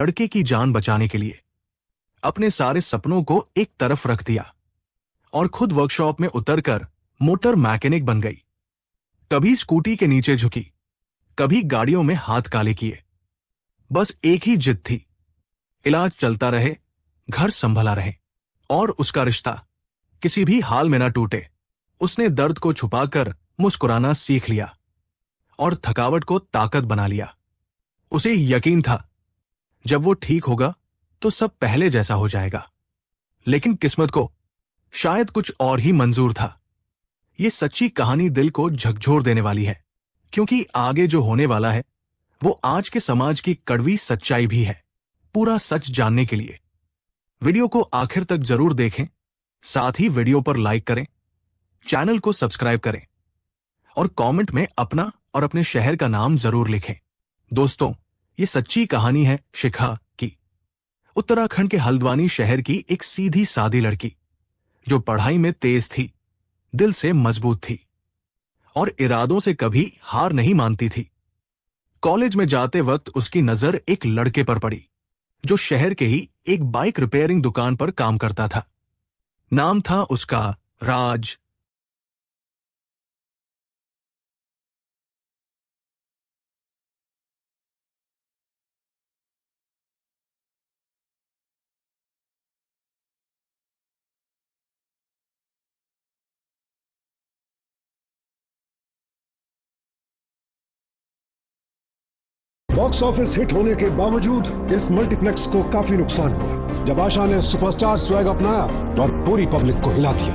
लड़के की जान बचाने के लिए अपने सारे सपनों को एक तरफ रख दिया और खुद वर्कशॉप में उतरकर मोटर मैकेनिक बन गई। कभी स्कूटी के नीचे झुकी, कभी गाड़ियों में हाथ काले किए। बस एक ही जिद थी, इलाज चलता रहे, घर संभला रहे और उसका रिश्ता किसी भी हाल में ना टूटे। उसने दर्द को छुपाकर मुस्कुराना सीख लिया और थकावट को ताकत बना लिया। उसे यकीन था जब वो ठीक होगा तो सब पहले जैसा हो जाएगा। लेकिन किस्मत को शायद कुछ और ही मंजूर था। ये सच्ची कहानी दिल को झकझोर देने वाली है, क्योंकि आगे जो होने वाला है वो आज के समाज की कड़वी सच्चाई भी है। पूरा सच जानने के लिए वीडियो को आखिर तक जरूर देखें। साथ ही वीडियो पर लाइक करें, चैनल को सब्सक्राइब करें और कमेंट में अपना और अपने शहर का नाम जरूर लिखें। दोस्तों, ये सच्ची कहानी है शिखा की। उत्तराखंड के हल्द्वानी शहर की एक सीधी सादी लड़की जो पढ़ाई में तेज थी, दिल से मजबूत थी और इरादों से कभी हार नहीं मानती थी। कॉलेज में जाते वक्त उसकी नजर एक लड़के पर पड़ी जो शहर के ही एक बाइक रिपेयरिंग दुकान पर काम करता था। नाम था उसका राज। बॉक्स ऑफिस हिट होने के बावजूद इस मल्टीप्लेक्स को काफी नुकसान हुआ जब आशा ने सुपरस्टार स्वैग अपनाया और पूरी पब्लिक को हिला दिया।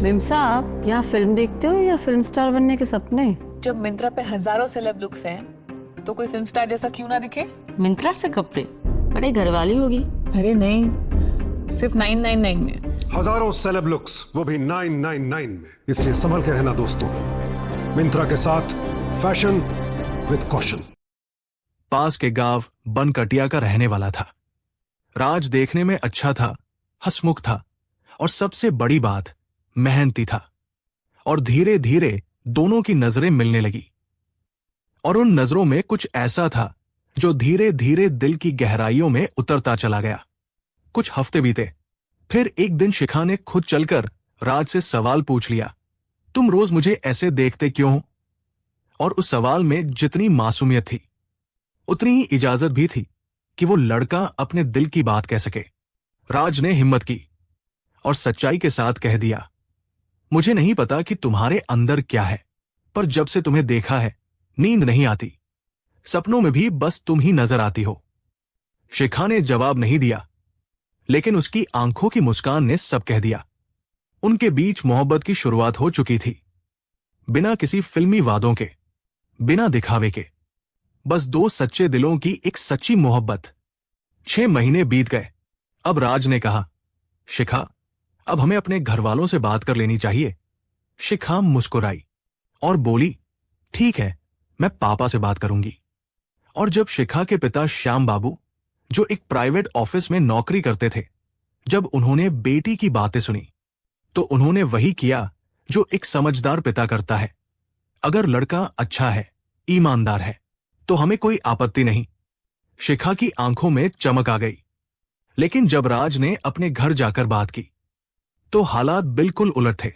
मिम साहब, यहाँ फिल्म देखते हो या फिल्म स्टार बनने के सपने? जब मिंत्रा पे हजारों सेलेब लुक्स हैं, तो कोई फिल्म स्टार जैसा क्यों ना दिखे? मिंत्रा से कपड़े? बड़े घरवाली होगी। अरे नहीं, सिर्फ 999 में। हजारों सेलेब लुक्स, वो भी 999 में। इसलिए संभल के रहना दोस्तों। मिंत्रा के साथ फैशन विद कॉशन। पास के गांव बनकटिया का रहने वाला था। राज देखने में अच्छा था, हंसमुख था और सबसे बड़ी बात मेहनती था। और धीरे धीरे दोनों की नजरें मिलने लगी और उन नजरों में कुछ ऐसा था जो धीरे धीरे दिल की गहराइयों में उतरता चला गया। कुछ हफ्ते बीते, फिर एक दिन शिखा ने खुद चलकर राज से सवाल पूछ लिया, तुम रोज मुझे ऐसे देखते क्यों हो? और उस सवाल में जितनी मासूमियत थी उतनी ही इजाजत भी थी कि वो लड़का अपने दिल की बात कह सके। राज ने हिम्मत की और सच्चाई के साथ कह दिया, मुझे नहीं पता कि तुम्हारे अंदर क्या है, पर जब से तुम्हें देखा है नींद नहीं आती, सपनों में भी बस तुम ही नजर आती हो। शिखा ने जवाब नहीं दिया, लेकिन उसकी आंखों की मुस्कान ने सब कह दिया। उनके बीच मोहब्बत की शुरुआत हो चुकी थी, बिना किसी फिल्मी वादों के, बिना दिखावे के, बस दो सच्चे दिलों की एक सच्ची मोहब्बत। 6 महीने बीत गए। अब राज ने कहा, शिखा, अब हमें अपने घर वालों से बात कर लेनी चाहिए। शिखा मुस्कुराई और बोली, ठीक है, मैं पापा से बात करूंगी। और जब शिखा के पिता श्याम बाबू, जो एक प्राइवेट ऑफिस में नौकरी करते थे, जब उन्होंने बेटी की बातें सुनी तो उन्होंने वही किया जो एक समझदार पिता करता है। अगर लड़का अच्छा है, ईमानदार है, तो हमें कोई आपत्ति नहीं। शिखा की आंखों में चमक आ गई। लेकिन जब राज ने अपने घर जाकर बात की तो हालात बिल्कुल उलट थे।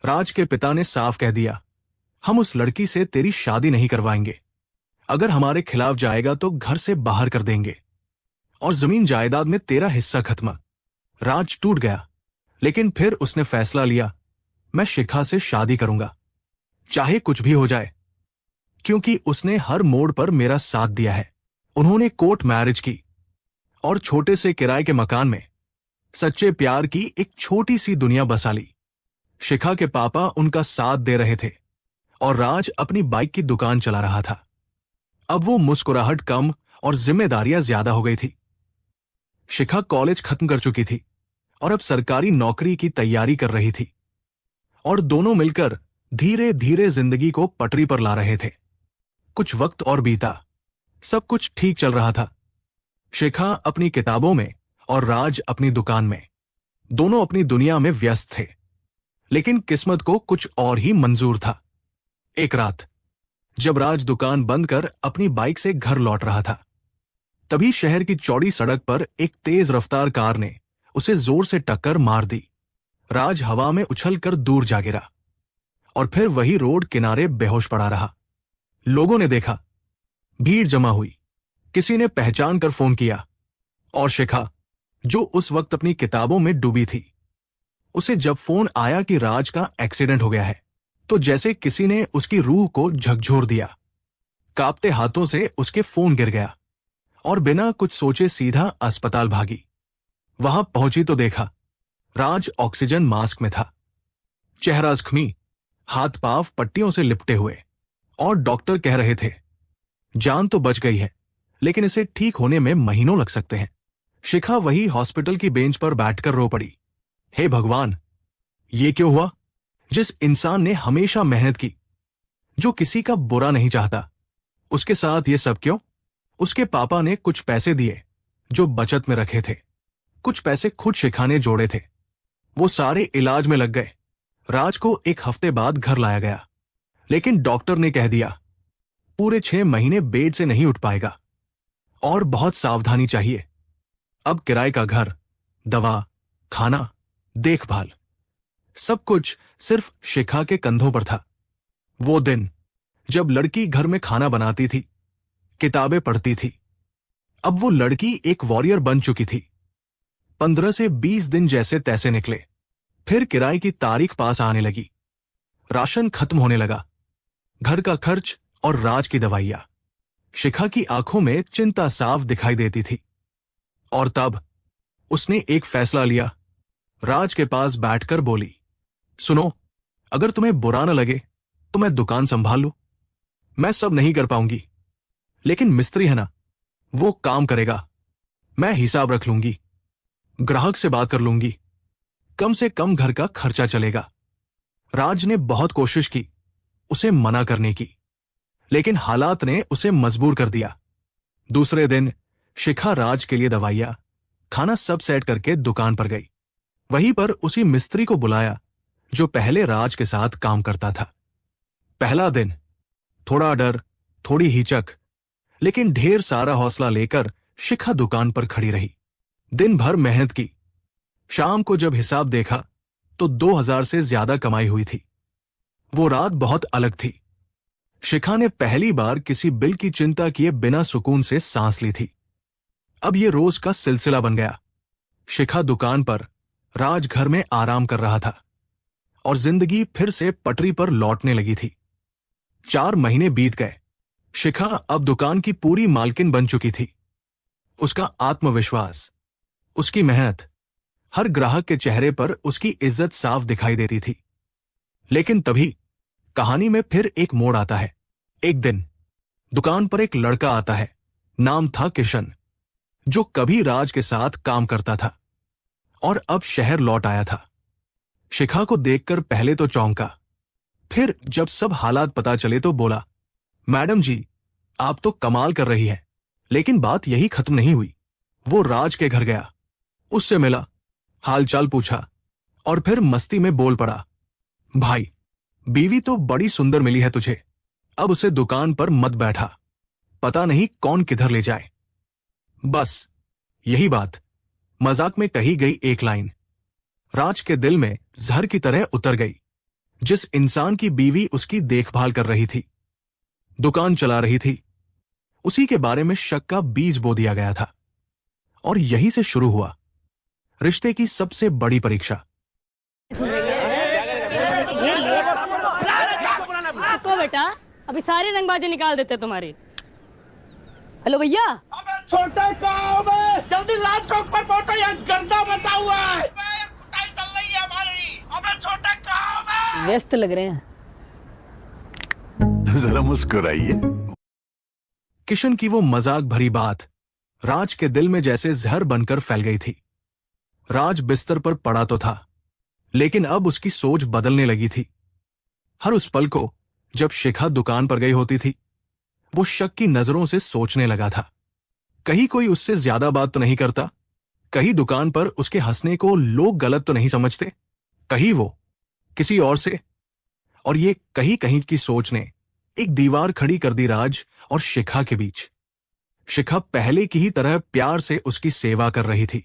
राज के पिता ने साफ कह दिया, हम उस लड़की से तेरी शादी नहीं करवाएंगे। अगर हमारे खिलाफ जाएगा तो घर से बाहर कर देंगे और जमीन जायदाद में तेरा हिस्सा खत्म। राज टूट गया, लेकिन फिर उसने फैसला लिया, मैं शिखा से शादी करूंगा, चाहे कुछ भी हो जाए, क्योंकि उसने हर मोड़ पर मेरा साथ दिया है। उन्होंने कोर्ट मैरिज की और छोटे से किराए के मकान में सच्चे प्यार की एक छोटी सी दुनिया बसा ली। शिखा के पापा उनका साथ दे रहे थे और राज अपनी बाइक की दुकान चला रहा था। अब वो मुस्कुराहट कम और जिम्मेदारियां ज्यादा हो गई थी। शिखा कॉलेज खत्म कर चुकी थी और अब सरकारी नौकरी की तैयारी कर रही थी और दोनों मिलकर धीरे धीरे जिंदगी को पटरी पर ला रहे थे। कुछ वक्त और बीता, सब कुछ ठीक चल रहा था। शिखा अपनी किताबों में और राज अपनी दुकान में, दोनों अपनी दुनिया में व्यस्त थे। लेकिन किस्मत को कुछ और ही मंजूर था। एक रात जब राज दुकान बंद कर अपनी बाइक से घर लौट रहा था, तभी शहर की चौड़ी सड़क पर एक तेज रफ्तार कार ने उसे जोर से टक्कर मार दी। राज हवा में उछलकर दूर जा गिरा और फिर वही रोड किनारे बेहोश पड़ा रहा। लोगों ने देखा, भीड़ जमा हुई, किसी ने पहचान कर फोन किया और शिखा, जो उस वक्त अपनी किताबों में डूबी थी, उसे जब फोन आया कि राज का एक्सीडेंट हो गया है, तो जैसे किसी ने उसकी रूह को झकझोर दिया। कांपते हाथों से उसके फोन गिर गया और बिना कुछ सोचे सीधा अस्पताल भागी। वहां पहुंची तो देखा राज ऑक्सीजन मास्क में था, चेहरा जख्मी, हाथ पांव पट्टियों से लिपटे हुए, और डॉक्टर कह रहे थे जान तो बच गई है, लेकिन इसे ठीक होने में महीनों लग सकते हैं। शिखा वही हॉस्पिटल की बेंच पर बैठकर रो पड़ी। हे भगवान, ये क्यों हुआ? जिस इंसान ने हमेशा मेहनत की, जो किसी का बुरा नहीं चाहता, उसके साथ ये सब क्यों? उसके पापा ने कुछ पैसे दिए जो बचत में रखे थे, कुछ पैसे खुद शिखा ने जोड़े थे, वो सारे इलाज में लग गए। राज को एक हफ्ते बाद घर लाया गया, लेकिन डॉक्टर ने कह दिया पूरे 6 महीने बेड से नहीं उठ पाएगा और बहुत सावधानी चाहिए। अब किराए का घर, दवा, खाना, देखभाल, सब कुछ सिर्फ शिखा के कंधों पर था। वो दिन जब लड़की घर में खाना बनाती थी, किताबें पढ़ती थी, अब वो लड़की एक वॉरियर बन चुकी थी। 15 से 20 दिन जैसे तैसे निकले, फिर किराए की तारीख पास आने लगी, राशन खत्म होने लगा, घर का खर्च और राज की दवाइयां। शिखा की आंखों में चिंता साफ दिखाई देती थी और तब उसने एक फैसला लिया। राज के पास बैठकर बोली, सुनो, अगर तुम्हें बुरा न लगे तो मैं दुकान संभाल लूं। मैं सब नहीं कर पाऊंगी, लेकिन मिस्त्री है ना, वो काम करेगा। मैं हिसाब रख लूंगी, ग्राहक से बात कर लूंगी, कम से कम घर का खर्चा चलेगा। राज ने बहुत कोशिश की उसे मना करने की, लेकिन हालात ने उसे मजबूर कर दिया। दूसरे दिन शिखा राज के लिए दवाइयां, खाना सब सेट करके दुकान पर गई। वहीं पर उसी मिस्त्री को बुलाया जो पहले राज के साथ काम करता था। पहला दिन थोड़ा डर, थोड़ी हिचक, लेकिन ढेर सारा हौसला लेकर शिखा दुकान पर खड़ी रही। दिन भर मेहनत की। शाम को जब हिसाब देखा तो 2000 से ज्यादा कमाई हुई थी। वो रात बहुत अलग थी। शिखा ने पहली बार किसी बिल की चिंता किए बिना सुकून से सांस ली थी। अब ये रोज का सिलसिला बन गया। शिखा दुकान पर, राज घर में आराम कर रहा था और जिंदगी फिर से पटरी पर लौटने लगी थी। 4 महीने बीत गए। शिखा अब दुकान की पूरी मालकिन बन चुकी थी। उसका आत्मविश्वास, उसकी मेहनत, हर ग्राहक के चेहरे पर उसकी इज्जत साफ दिखाई देती थी। लेकिन तभी कहानी में फिर एक मोड़ आता है। एक दिन दुकान पर एक लड़का आता है, नाम था किशन, जो कभी राज के साथ काम करता था और अब शहर लौट आया था। शिखा को देखकर पहले तो चौंका, फिर जब सब हालात पता चले तो बोला, मैडम जी, आप तो कमाल कर रही हैं। लेकिन बात यही खत्म नहीं हुई। वो राज के घर गया, उससे मिला, हालचाल पूछा और फिर मस्ती में बोल पड़ा, भाई, बीवी तो बड़ी सुंदर मिली है तुझे, अब उसे दुकान पर मत बैठा, पता नहीं कौन किधर ले जाए। बस यही बात मजाक में कही गई एक लाइन राज के दिल में जहर की तरह उतर गई। जिस इंसान की बीवी उसकी देखभाल कर रही थी, दुकान चला रही थी, उसी के बारे में शक का बीज बो दिया गया था। और यहीं से शुरू हुआ रिश्ते की सबसे बड़ी परीक्षा। को बेटा, अभी सारी रंगबाजी निकाल देते तुम्हारी। हेलो भैया, छोटे गांव में जल्दी लाल चौक पर पहुंचो, यहाँ गर्दा मचा हुआ है। कुटाई चल रही है हमारी। अबे छोटे गांव में व्यस्त लग रहे हैं। जरा मुस्कुराइए। किशन की वो मजाक भरी बात राज के दिल में जैसे जहर बनकर फैल गई थी। राज बिस्तर पर पड़ा तो था, लेकिन अब उसकी सोच बदलने लगी थी। हर उस पल को जब शिखा दुकान पर गई होती थी, वो शक की नजरों से सोचने लगा था, कहीं कोई उससे ज्यादा बात तो नहीं करता, कहीं दुकान पर उसके हंसने को लोग गलत तो नहीं समझते, कहीं वो किसी और से। और ये कहीं कहीं की सोच ने एक दीवार खड़ी कर दी राज और शिखा के बीच। शिखा पहले की ही तरह प्यार से उसकी सेवा कर रही थी,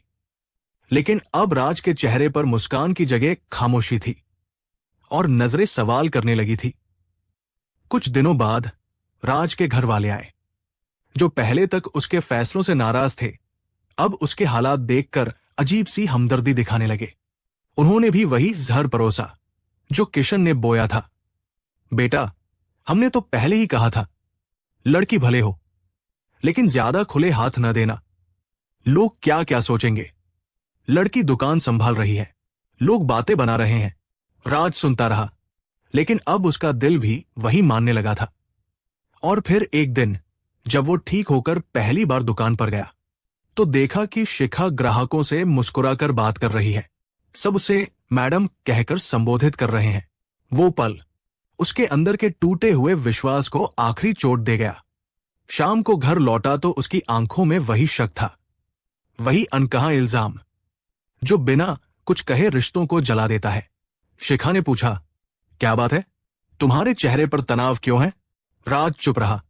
लेकिन अब राज के चेहरे पर मुस्कान की जगह खामोशी थी और नजरें सवाल करने लगी थी। कुछ दिनों बाद राज के घर वाले आए, जो पहले तक उसके फैसलों से नाराज थे, अब उसके हालात देखकर अजीब सी हमदर्दी दिखाने लगे। उन्होंने भी वही जहर परोसा जो किशन ने बोया था। बेटा, हमने तो पहले ही कहा था, लड़की भले हो, लेकिन ज्यादा खुले हाथ न देना। लोग क्या क्या सोचेंगे। लड़की दुकान संभाल रही है, लोग बातें बना रहे हैं। राज सुनता रहा, लेकिन अब उसका दिल भी वही मानने लगा था। और फिर एक दिन जब वो ठीक होकर पहली बार दुकान पर गया, तो देखा कि शिखा ग्राहकों से मुस्कुराकर बात कर रही है। सब उसे मैडम कहकर संबोधित कर रहे हैं। वो पल उसके अंदर के टूटे हुए विश्वास को आखिरी चोट दे गया। शाम को घर लौटा तो उसकी आंखों में वही शक था, वही अनकहा इल्जाम जो बिना कुछ कहे रिश्तों को जला देता है। शिखा ने पूछा, क्या बात है, तुम्हारे चेहरे पर तनाव क्यों है? राज चुप रहा।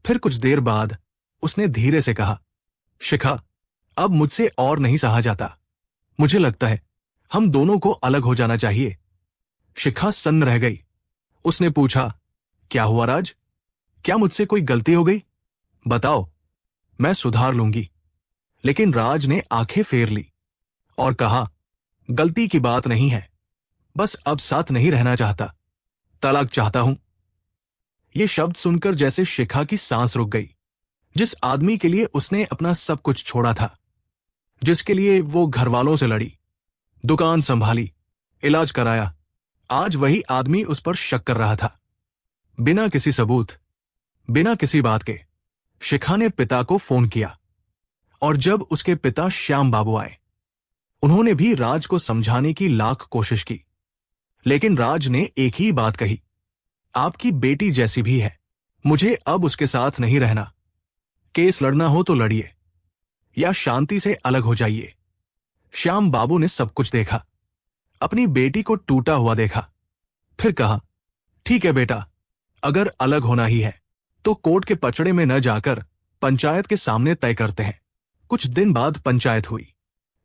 फिर कुछ देर बाद उसने धीरे से कहा, शिखा, अब मुझसे और नहीं सहा जाता। मुझे लगता है हम दोनों को अलग हो जाना चाहिए। शिखा सन्न रह गई। उसने पूछा, क्या हुआ राज? क्या मुझसे कोई गलती हो गई? बताओ, मैं सुधार लूंगी। लेकिन राज ने आंखें फेर ली और कहा, गलती की बात नहीं है, बस अब साथ नहीं रहना चाहता, तलाक चाहता हूं। ये शब्द सुनकर जैसे शिखा की सांस रुक गई। जिस आदमी के लिए उसने अपना सब कुछ छोड़ा था, जिसके लिए वो घर वालों से लड़ी, दुकान संभाली, इलाज कराया, आज वही आदमी उस पर शक कर रहा था। बिना किसी सबूत, बिना किसी बात के शिखा ने पिता को फोन किया। और जब उसके पिता श्याम बाबू आए, उन्होंने भी राज को समझाने की लाख कोशिश की, लेकिन राज ने एक ही बात कही, आपकी बेटी जैसी भी है, मुझे अब उसके साथ नहीं रहना। केस लड़ना हो तो लड़िए या शांति से अलग हो जाइए। श्याम बाबू ने सब कुछ देखा, अपनी बेटी को टूटा हुआ देखा, फिर कहा, ठीक है बेटा, अगर अलग होना ही है तो कोर्ट के पचड़े में न जाकर पंचायत के सामने तय करते हैं। कुछ दिन बाद पंचायत हुई,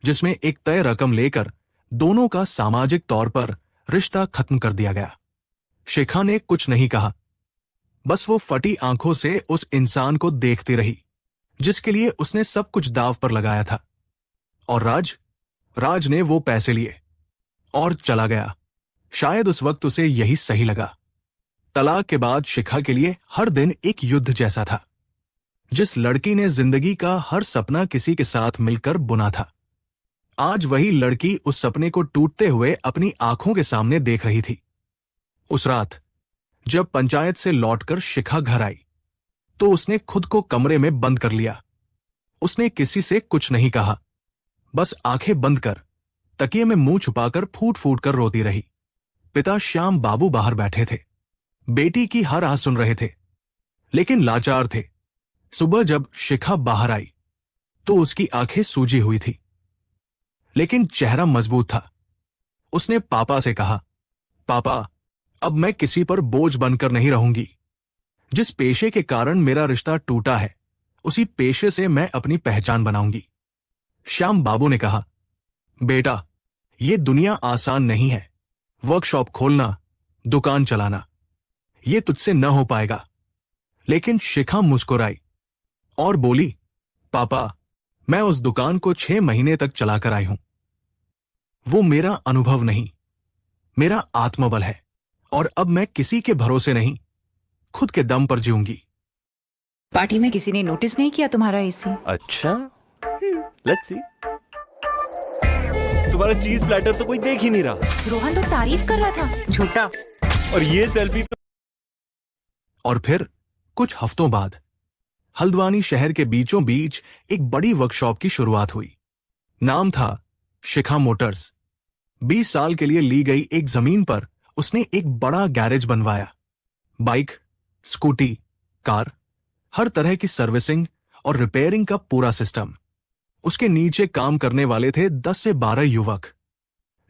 जिसमें एक तय रकम लेकर दोनों का सामाजिक तौर पर रिश्ता खत्म कर दिया गया। शिखा ने कुछ नहीं कहा, बस वो फटी आंखों से उस इंसान को देखती रही जिसके लिए उसने सब कुछ दांव पर लगाया था। और राज ने वो पैसे लिए और चला गया। शायद उस वक्त उसे यही सही लगा। तलाक के बाद शिखा के लिए हर दिन एक युद्ध जैसा था। जिस लड़की ने जिंदगी का हर सपना किसी के साथ मिलकर बुना था, आज वही लड़की उस सपने को टूटते हुए अपनी आंखों के सामने देख रही थी। उस रात जब पंचायत से लौटकर शिखा घर आई, तो उसने खुद को कमरे में बंद कर लिया। उसने किसी से कुछ नहीं कहा, बस आंखें बंद कर तकिए में मुंह छुपाकर फूट फूट कर रोती रही। पिता श्याम बाबू बाहर बैठे थे, बेटी की हर आह सुन रहे थे, लेकिन लाचार थे। सुबह जब शिखा बाहर आई तो उसकी आंखें सूजी हुई थी, लेकिन चेहरा मजबूत था। उसने पापा से कहा, पापा, अब मैं किसी पर बोझ बनकर नहीं रहूंगी। जिस पेशे के कारण मेरा रिश्ता टूटा है, उसी पेशे से मैं अपनी पहचान बनाऊंगी। श्याम बाबू ने कहा, बेटा, ये दुनिया आसान नहीं है। वर्कशॉप खोलना, दुकान चलाना, ये तुझसे न हो पाएगा। लेकिन शिखा मुस्कुराई और बोली, पापा, मैं उस दुकान को 6 महीने तक चलाकर आई हूं। वो मेरा अनुभव नहीं, मेरा आत्मबल है, और अब मैं किसी के भरोसे नहीं, खुद के दम पर जीऊंगी। पार्टी में किसी ने नोटिस नहीं किया तुम्हारा एसी? अच्छा, लेट्स सी। तुम्हारा चीज प्लेटर तो कोई देख ही नहीं रहा। रोहन तो तारीफ कर रहा था। झूठा। और ये सेल्फी तो। और फिर कुछ हफ्तों बाद हल्द्वानी शहर के बीचों बीच एक बड़ी वर्कशॉप की शुरुआत हुई। नाम था शिखा मोटर्स। 20 साल के लिए ली गई एक जमीन पर उसने एक बड़ा गैरेज बनवाया। बाइक, स्कूटी, कार, हर तरह की सर्विसिंग और रिपेयरिंग का पूरा सिस्टम। उसके नीचे काम करने वाले थे 10 से 12 युवक,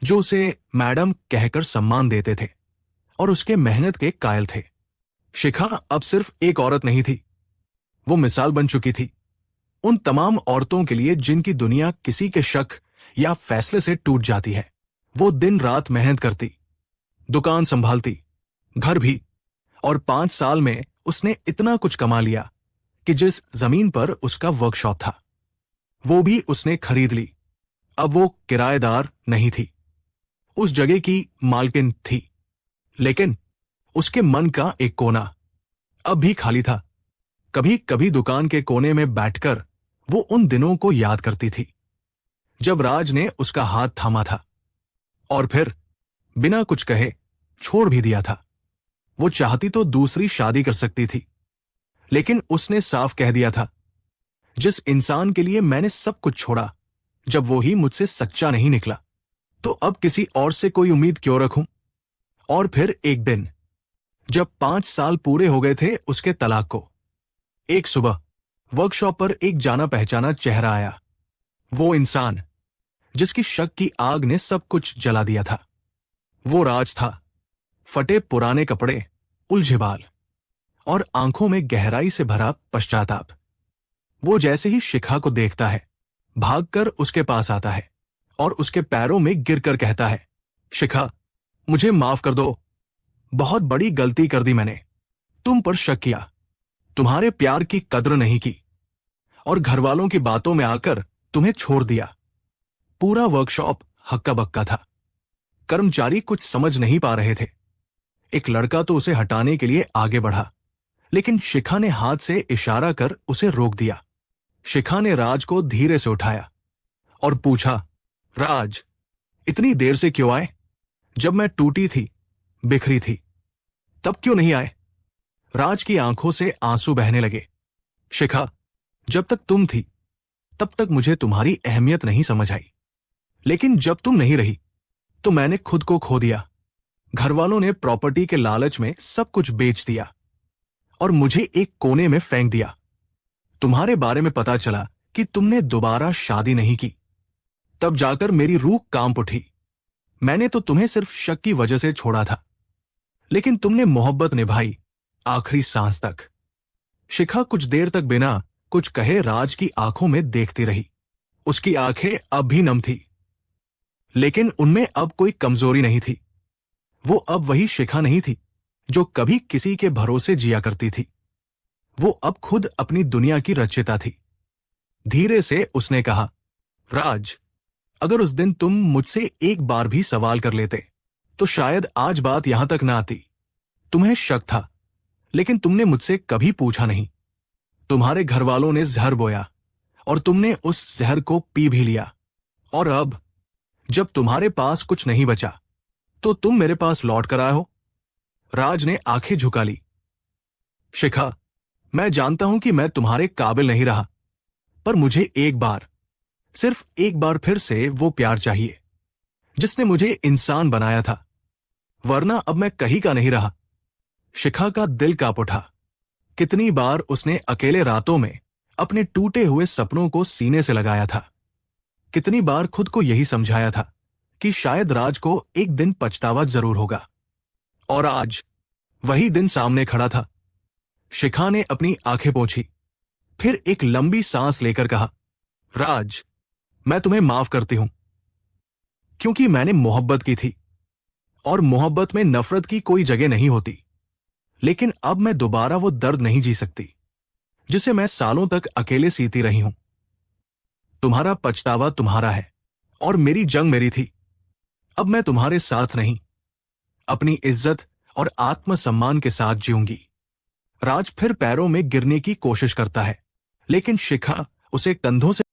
जो उसे मैडम कहकर सम्मान देते थे और उसके मेहनत के कायल थे। शिखा अब सिर्फ एक औरत नहीं थी, वो मिसाल बन चुकी थी उन तमाम औरतों के लिए जिनकी दुनिया किसी के शक या फैसले से टूट जाती है। वो दिन रात मेहनत करती, दुकान संभालती, घर भी, और 5 साल में उसने इतना कुछ कमा लिया कि जिस जमीन पर उसका वर्कशॉप था वो भी उसने खरीद ली। अब वो किराएदार नहीं थी, उस जगह की मालकिन थी। लेकिन उसके मन का एक कोना अब भी खाली था। कभी कभी दुकान के कोने में बैठकर वो उन दिनों को याद करती थी जब राज ने उसका हाथ थामा था और फिर बिना कुछ कहे छोड़ भी दिया था। वो चाहती तो दूसरी शादी कर सकती थी, लेकिन उसने साफ कह दिया था, जिस इंसान के लिए मैंने सब कुछ छोड़ा, जब वो ही मुझसे सच्चा नहीं निकला तो अब किसी और से कोई उम्मीद क्यों रखूं। और फिर एक दिन जब 5 साल पूरे हो गए थे उसके तलाक को, एक सुबह वर्कशॉप पर एक जाना पहचाना चेहरा आया। वो इंसान जिसकी शक की आग ने सब कुछ जला दिया था, वो राज था। फटे पुराने कपड़े, उलझे बाल और आंखों में गहराई से भरा पश्चाताप। वो जैसे ही शिखा को देखता है भागकर उसके पास आता है और उसके पैरों में गिरकर कहता है, शिखा, मुझे माफ कर दो, बहुत बड़ी गलती कर दी मैंने। तुम पर शक किया, तुम्हारे प्यार की कद्र नहीं की और घरवालों की बातों में आकर तुम्हें छोड़ दिया। पूरा वर्कशॉप हक्का बक्का था, कर्मचारी कुछ समझ नहीं पा रहे थे। एक लड़का तो उसे हटाने के लिए आगे बढ़ा, लेकिन शिखा ने हाथ से इशारा कर उसे रोक दिया। शिखा ने राज को धीरे से उठाया और पूछा, राज, इतनी देर से क्यों आए? जब मैं टूटी थी, बिखरी थी, तब क्यों नहीं आए? राज की आंखों से आंसू बहने लगे। शिखा, जब तक तुम थी तब तक मुझे तुम्हारी अहमियत नहीं समझ आई, लेकिन जब तुम नहीं रही तो मैंने खुद को खो दिया। घरवालों ने प्रॉपर्टी के लालच में सब कुछ बेच दिया और मुझे एक कोने में फेंक दिया। तुम्हारे बारे में पता चला कि तुमने दोबारा शादी नहीं की, तब जाकर मेरी रूह कांप उठी। मैंने तो तुम्हें सिर्फ शक की वजह से छोड़ा था, लेकिन तुमने मोहब्बत निभाई आखिरी सांस तक। शिखा कुछ देर तक बिना कुछ कहे राज की आंखों में देखती रही। उसकी आंखें अब भी नम थी, लेकिन उनमें अब कोई कमजोरी नहीं थी। वो अब वही शिखा नहीं थी जो कभी किसी के भरोसे जिया करती थी। वो अब खुद अपनी दुनिया की रचयिता थी। धीरे से उसने कहा, राज, अगर उस दिन तुम मुझसे एक बार भी सवाल कर लेते तो शायद आज बात यहां तक ना आती। तुम्हें शक था, लेकिन तुमने मुझसे कभी पूछा नहीं। तुम्हारे घर वालों ने जहर बोया और तुमने उस जहर को पी भी लिया, और अब जब तुम्हारे पास कुछ नहीं बचा तो तुम मेरे पास लौट कर आए हो। राज ने आंखें झुका ली। शिखा, मैं जानता हूं कि मैं तुम्हारे काबिल नहीं रहा, पर मुझे एक बार, सिर्फ एक बार फिर से वो प्यार चाहिए जिसने मुझे इंसान बनाया था, वरना अब मैं कहीं का नहीं रहा। शिखा का दिल कांप उठा। कितनी बार उसने अकेले रातों में अपने टूटे हुए सपनों को सीने से लगाया था। कितनी बार खुद को यही समझाया था कि शायद राज को एक दिन पछतावा जरूर होगा। और आज वही दिन सामने खड़ा था। शिखा ने अपनी आंखें पोंछी, फिर एक लंबी सांस लेकर कहा, राज, मैं तुम्हें माफ करती हूं, क्योंकि मैंने मोहब्बत की थी और मोहब्बत में नफरत की कोई जगह नहीं होती। लेकिन अब मैं दोबारा वो दर्द नहीं जी सकती जिसे मैं सालों तक अकेले सीती रही हूं। तुम्हारा पछतावा तुम्हारा है और मेरी जंग मेरी थी। अब मैं तुम्हारे साथ नहीं, अपनी इज्जत और आत्मसम्मान के साथ जीऊंगी। राज फिर पैरों में गिरने की कोशिश करता है, लेकिन शिखा उसे कंधों से